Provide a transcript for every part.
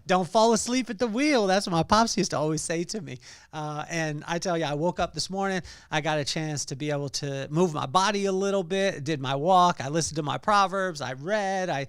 Don't fall asleep at the wheel. That's what my pops used to always say to me. And I tell you, I woke up this morning, I got a chance to be able to move my body a little bit, did my walk, I listened to my Proverbs, I read, I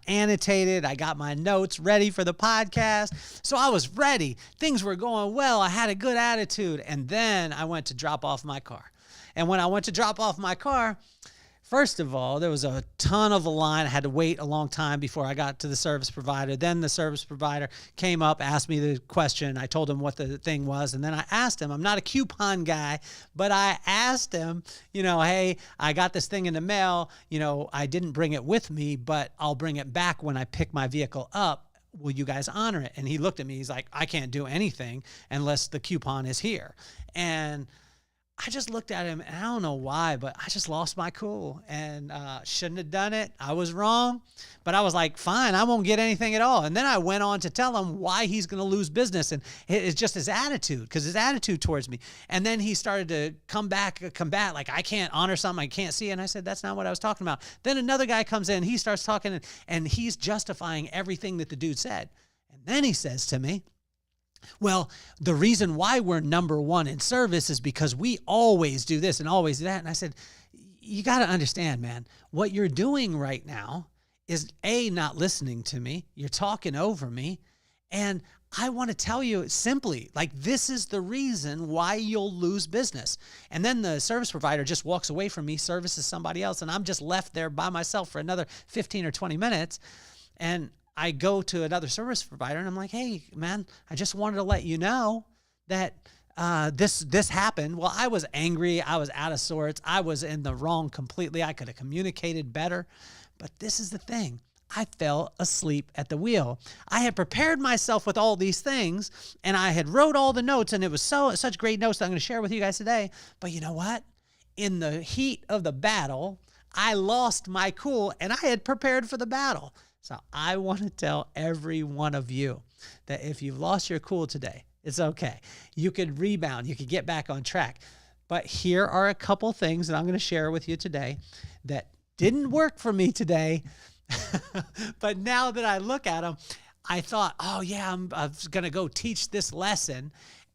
annotated, I got my notes ready for the podcast. So I was ready. Things were going well. I had a good attitude. And then I went to drop off my car. And when I went to drop off my car, first of all, there was a ton of a line. I had to wait a long time before I got to the service provider. Then the service provider came up, asked me the question. I told him what the thing was. And then I asked him, I'm not a coupon guy, but I asked him, hey, I got this thing in the mail. I didn't bring it with me, but I'll bring it back when I pick my vehicle up. Will you guys honor it? And he looked at me. He's like, I can't do anything unless the coupon is here. And I just looked at him, and I don't know why, but I just lost my cool and shouldn't have done it. I was wrong, but I was like, fine, I won't get anything at all. And then I went on to tell him why he's going to lose business, and it's just his attitude, because his attitude towards me. And then he started to combat, like, I can't honor something I can't see. And I said, that's not what I was talking about. Then another guy comes in, he starts talking, and he's justifying everything that the dude said. And then he says to me, well, the reason why we're number one in service is because we always do this and always do that. And I said, you got to understand, man, what you're doing right now is not listening to me. You're talking over me. And I want to tell you simply, like, this is the reason why you'll lose business. And then the service provider just walks away from me, services somebody else, and I'm just left there by myself for another 15 or 20 minutes. And I go to another service provider and I'm like, hey, man, I just wanted to let you know that this happened. Well, I was angry. I was out of sorts. I was in the wrong completely. I could have communicated better. But this is the thing. I fell asleep at the wheel. I had prepared myself with all these things, and I had wrote all the notes, and it was such great notes that I'm going to share with you guys today. But you know what? In the heat of the battle, I lost my cool, and I had prepared for the battle. So I want to tell every one of you that if you've lost your cool today, it's okay. You could rebound. You could get back on track. But here are a couple things that I'm going to share with you today that didn't work for me today. But now that I look at them, I thought, oh, yeah, I'm going to go teach this lesson.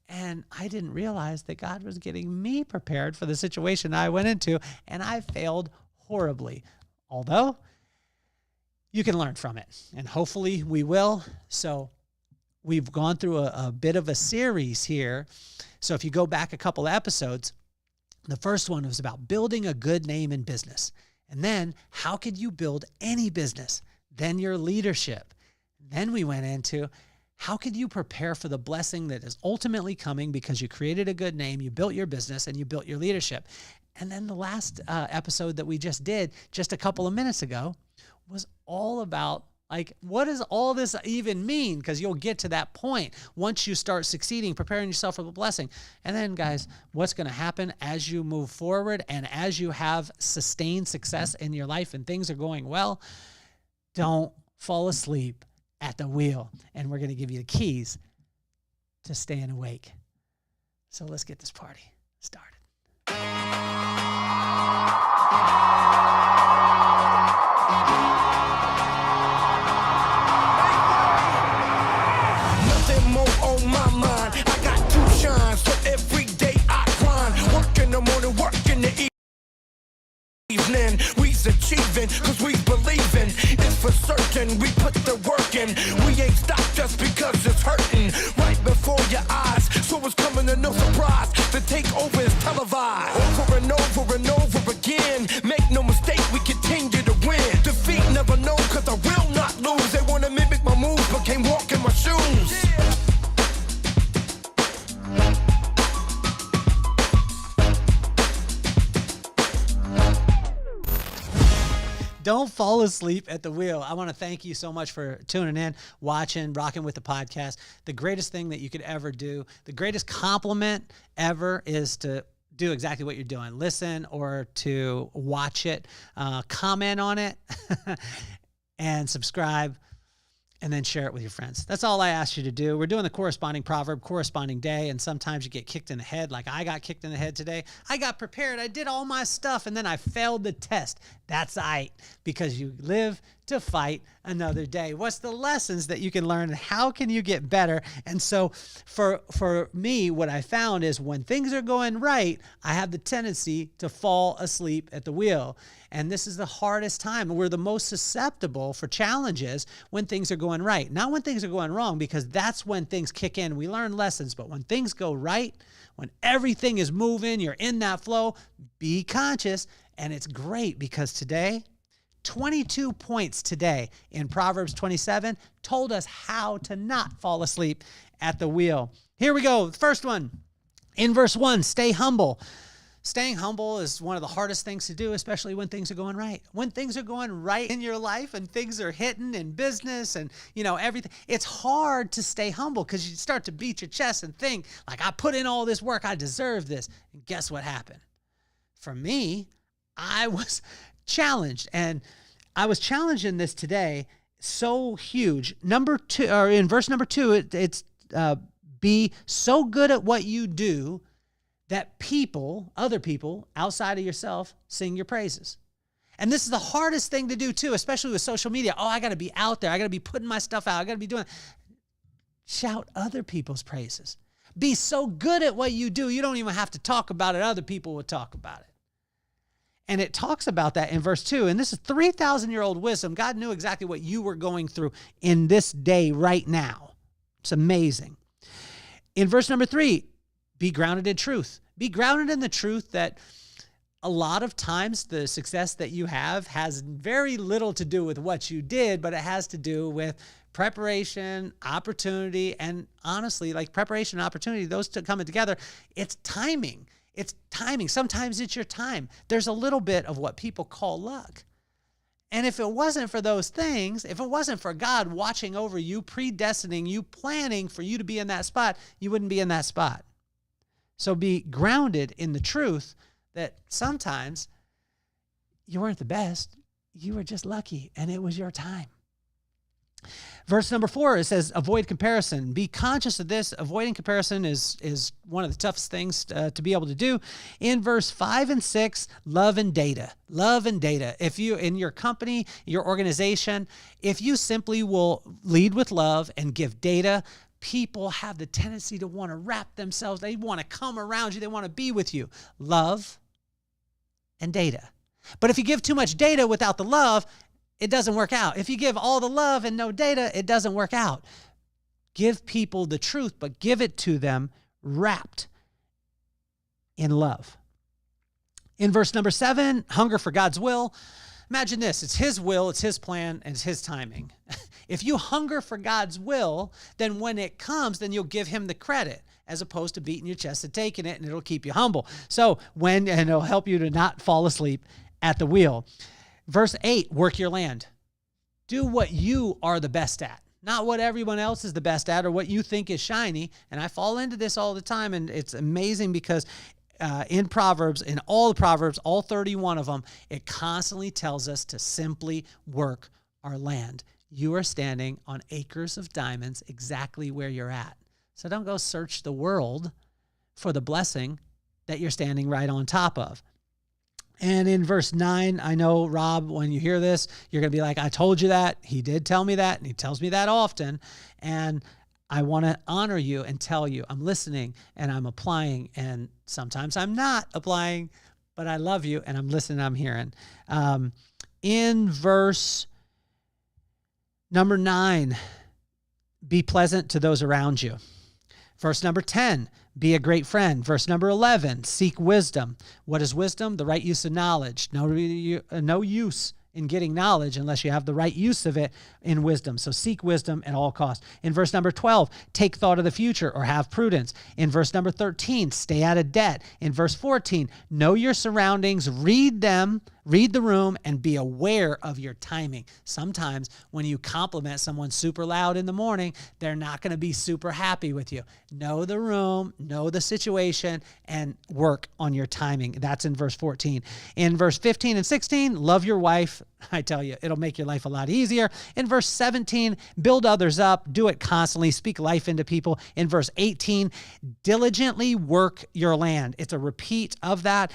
And I didn't realize that God was getting me prepared for the situation I went into, and I failed horribly. Although you can learn from it, and hopefully we will. So we've gone through a bit of a series here. So if you go back a couple of episodes, the first one was about building a good name in business. And then how could you build any business? Then your leadership. Then we went into how could you prepare for the blessing that is ultimately coming because you created a good name, you built your business, and you built your leadership. And then the last episode that we just did just a couple of minutes ago was all about, like, what does all this even mean? Because you'll get to that point once you start succeeding, preparing yourself for the blessing. And then, guys, what's going to happen as you move forward and as you have sustained success in your life and things are going well? Don't fall asleep at the wheel. And we're going to give you the keys to staying awake. So let's get this party started. On my mind, I got to shine, so every day I grind. Work in the morning, work in the evening. We's achieving, cause we believing. It's for certain, we put the work in. We ain't stopped just because it's hurting. Right before your eyes, so it's coming to no surprise. The takeover is televised. Over and over and over again. Make no mistake, we continue to win. Defeat never known, cause I will not lose. They wanna mimic my moves, but can't walk in my shoes. Don't fall asleep at the wheel. I want to thank you so much for tuning in, watching, rocking with the podcast. The greatest thing that you could ever do, the greatest compliment ever is to do exactly what you're doing. Listen or to watch it, comment on it, and subscribe, and then share it with your friends. That's all I ask you to do. We're doing the corresponding proverb, corresponding day, and sometimes you get kicked in the head like I got kicked in the head today. I got prepared. I did all my stuff, and then I failed the test. That's aight, because you live to fight another day? What's the lessons that you can learn, and how can you get better? And so for me, what I found is when things are going right, I have the tendency to fall asleep at the wheel. And this is the hardest time. We're the most susceptible for challenges when things are going right, not when things are going wrong, because that's when things kick in. We learn lessons, but when things go right, when everything is moving, you're in that flow, be conscious. And it's great because today, 22 points today in Proverbs 27 told us how to not fall asleep at the wheel. Here we go. The first one, in verse 1, stay humble. Staying humble is one of the hardest things to do, especially when things are going right. When things are going right in your life and things are hitting in business and, everything, it's hard to stay humble because you start to beat your chest and think, like, I put in all this work, I deserve this. And guess what happened? For me, I was challenged, and I was challenged in this today. So huge. Number 2, or in verse number 2, it's be so good at what you do that other people outside of yourself, sing your praises. And this is the hardest thing to do too, especially with social media. Oh, I got to be out there. I got to be putting my stuff out. I got to be doing. Shout other people's praises. Be so good at what you do, you don't even have to talk about it. Other people will talk about it. And it talks about that in verse 2. And this is 3,000-year-old wisdom. God knew exactly what you were going through in this day right now. It's amazing. In verse number 3, be grounded in truth. Be grounded in the truth that a lot of times the success that you have has very little to do with what you did, but it has to do with preparation, opportunity, and honestly, like preparation and opportunity, those two coming together, it's timing. It's timing. Sometimes it's your time. There's a little bit of what people call luck. And if it wasn't for those things, if it wasn't for God watching over you, predestining you, planning for you to be in that spot, you wouldn't be in that spot. So be grounded in the truth that sometimes you weren't the best. You were just lucky, and it was your time. Verse number 4, it says, avoid comparison. Be conscious of this. Avoiding comparison is one of the toughest things to be able to do. In verse 5 and 6, love and data. Love and data. If you, in your company, your organization, if you simply will lead with love and give data, people have the tendency to want to wrap themselves. They want to come around you. They want to be with you. Love and data. But if you give too much data without the love, it doesn't work out. If you give all the love and no data, it doesn't work out. Give people the truth, but give it to them wrapped in love. In verse number 7, hunger for God's will. Imagine this. It's his will, it's his plan, and it's his timing. If you hunger for God's will, then when it comes, then you'll give him the credit as opposed to beating your chest and taking it, and it'll keep you humble. And it'll help you to not fall asleep at the wheel. Verse 8, work your land. Do what you are the best at, not what everyone else is the best at or what you think is shiny. And I fall into this all the time, and it's amazing because in Proverbs, in all the Proverbs, all 31 of them, it constantly tells us to simply work our land. You are standing on acres of diamonds exactly where you're at. So don't go search the world for the blessing that you're standing right on top of. And in verse 9, I know, Rob, when you hear this, you're going to be like, I told you that. He did tell me that, and he tells me that often. And I want to honor you and tell you I'm listening and I'm applying. And sometimes I'm not applying, but I love you and I'm listening, I'm hearing. In verse number 9, be pleasant to those around you. Verse number 10, be a great friend. Verse number 11, seek wisdom. What is wisdom? The right use of knowledge. No use in getting knowledge unless you have the right use of it in wisdom. So seek wisdom at all costs. In verse number 12, take thought of the future or have prudence. In verse number 13, stay out of debt. In verse 14, know your surroundings, read them, read the room, and be aware of your timing. Sometimes when you compliment someone super loud in the morning, they're not going to be super happy with you. Know the room, know the situation, and work on your timing. That's in verse 14. In verse 15 and 16, love your wife life, I tell you, it'll make your life a lot easier. In verse 17, build others up, do it constantly, speak life into people. In verse 18, diligently work your land. It's a repeat of that.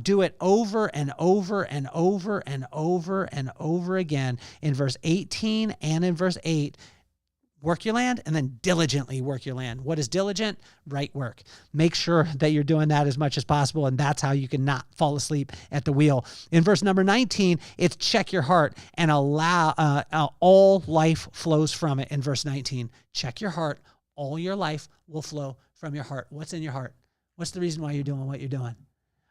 Do it over and over and over and over and over again. In verse 18 and in verse 8, work your land, and then diligently work your land. What is diligent? Right work. Make sure that you're doing that as much as possible, and that's how you can not fall asleep at the wheel. In verse number 19, it's check your heart and allow all life flows from it. In verse 19, check your heart. All your life will flow from your heart. What's in your heart? What's the reason why you're doing what you're doing?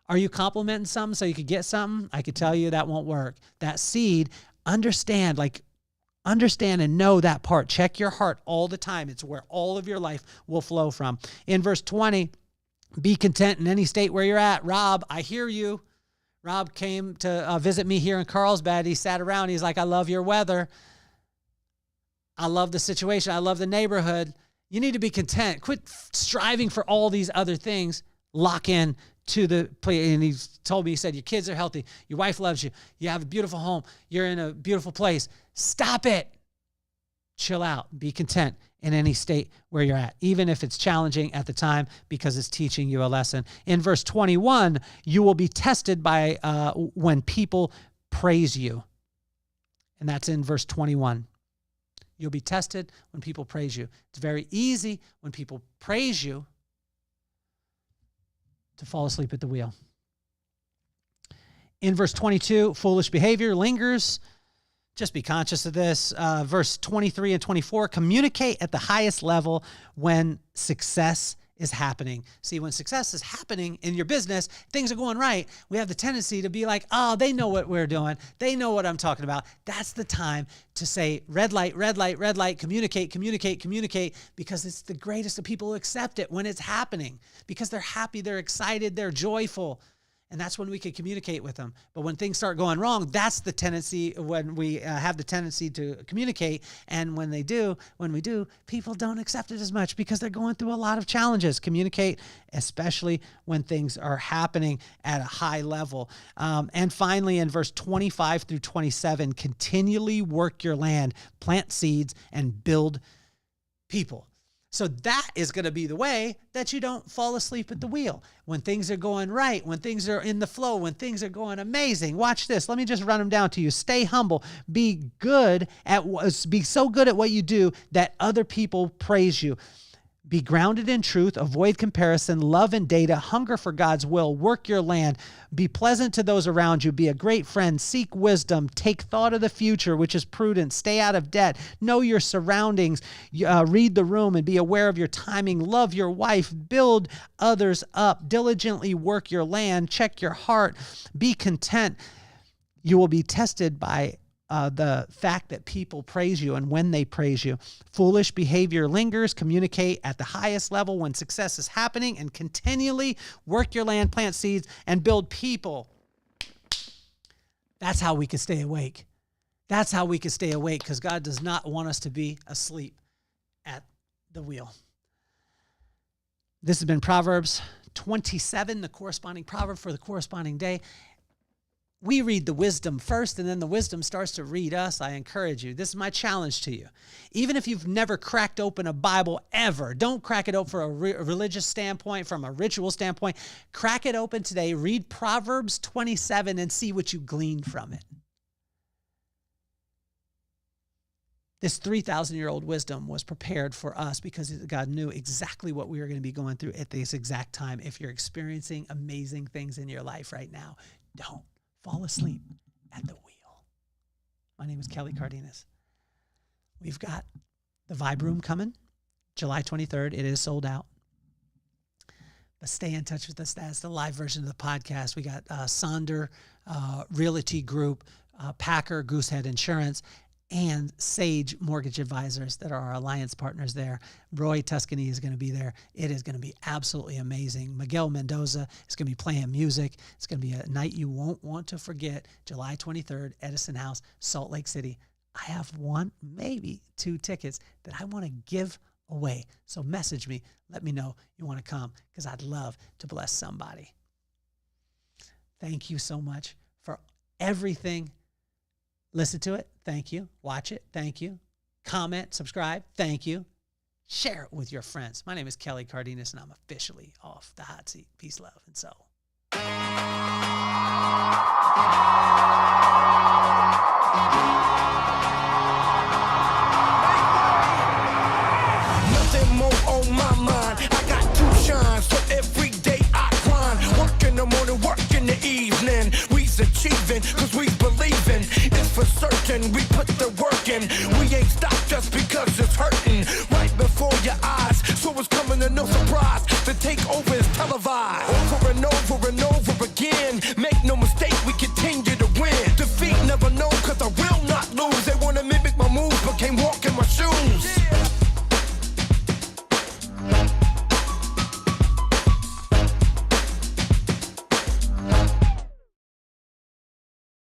Are you complimenting something so you could get something? I could tell you that won't work. That seed, understand and know that part. Check your heart all the time. It's where all of your life will flow from. In verse 20, be content in any state where you're at. Rob, I hear you. Rob came to visit me here in Carlsbad. He sat around. He's like, I love your weather. I love the situation. I love the neighborhood. You need to be content. Quit striving for all these other things. Lock in to the place. And he told me, he said, your kids are healthy. Your wife loves you. You have a beautiful home. You're in a beautiful place. Stop it. Chill out. Be content in any state where you're at, even if it's challenging at the time, because it's teaching you a lesson. In verse 21, you will be tested by when people praise you. And that's in verse 21. You'll be tested when people praise you. It's very easy when people praise you to fall asleep at the wheel. In verse 22, foolish behavior lingers. Just be conscious of this. Verse 23 and 24, communicate at the highest level when success is happening. See, when success is happening in your business, things are going right, we have the tendency to be like, oh, they know what we're doing. They know what I'm talking about. That's the time to say, red light, red light, red light, communicate, communicate, communicate, because it's the greatest of people who accept it when it's happening, because they're happy, they're excited, they're joyful. And that's when we can communicate with them. But when things start going wrong, that's the tendency when we have the tendency to communicate. And when we do, people don't accept it as much because they're going through a lot of challenges. Communicate, especially when things are happening at a high level. And finally, in verse 25 through 27, continually work your land, plant seeds, and build people. So that is going to be the way that you don't fall asleep at the wheel. When things are going right, when things are in the flow, when things are going amazing. Watch this. Let me just run them down to you. Stay humble. Be so good at what you do that other people praise you. Be grounded in truth, avoid comparison, love and data, hunger for God's will, work your land, be pleasant to those around you, be a great friend, seek wisdom, take thought of the future, which is prudent, stay out of debt, know your surroundings, read the room and be aware of your timing, love your wife, build others up, diligently work your land, check your heart, be content. You will be tested by the fact that people praise you and when they praise you. Foolish behavior lingers. Communicate at the highest level when success is happening, and continually work your land, plant seeds, and build people. That's how we can stay awake. That's how we can stay awake, because God does not want us to be asleep at the wheel. This has been Proverbs 27, the corresponding proverb for the corresponding day. We read the wisdom first, and then the wisdom starts to read us. I encourage you. This is my challenge to you. Even if you've never cracked open a Bible ever, don't crack it open from a religious standpoint, from a ritual standpoint. Crack it open today. Read Proverbs 27 and see what you glean from it. This 3,000-year-old wisdom was prepared for us because God knew exactly what we were going to be going through at this exact time. If you're experiencing amazing things in your life right now, don't fall asleep at the wheel. My name is Kelly Cardenas. We've got the Vibe Room coming July 23rd. It is sold out. But stay in touch with us. That's the live version of the podcast. We got Sonder Realty Group, Packer Goosehead Insurance, and Sage Mortgage Advisors that are our alliance partners there. Roy Tuscany is going to be there. It is going to be absolutely amazing. Miguel Mendoza is going to be playing music. It's going to be a night you won't want to forget. July 23rd, Edison House, Salt Lake City. I have one, maybe two tickets that I want to give away. So message me. Let me know you want to come, because I'd love to bless somebody. Thank you so much for everything Listen to it. Thank you. Watch it. Thank you. Comment, subscribe. Thank you. Share it with your friends. My name is Kelly Cardenas, and I'm officially off the hot seat. Peace, love, and soul. Nothing more on my mind. I got to shine, so every day I grind. Work in the morning, work in the evening. We's achieving, cause we believing. It's for certain, we put the work in. We ain't stopped just because it's hurting. Right before your eyes, so it's coming to no surprise. The takeover is televised.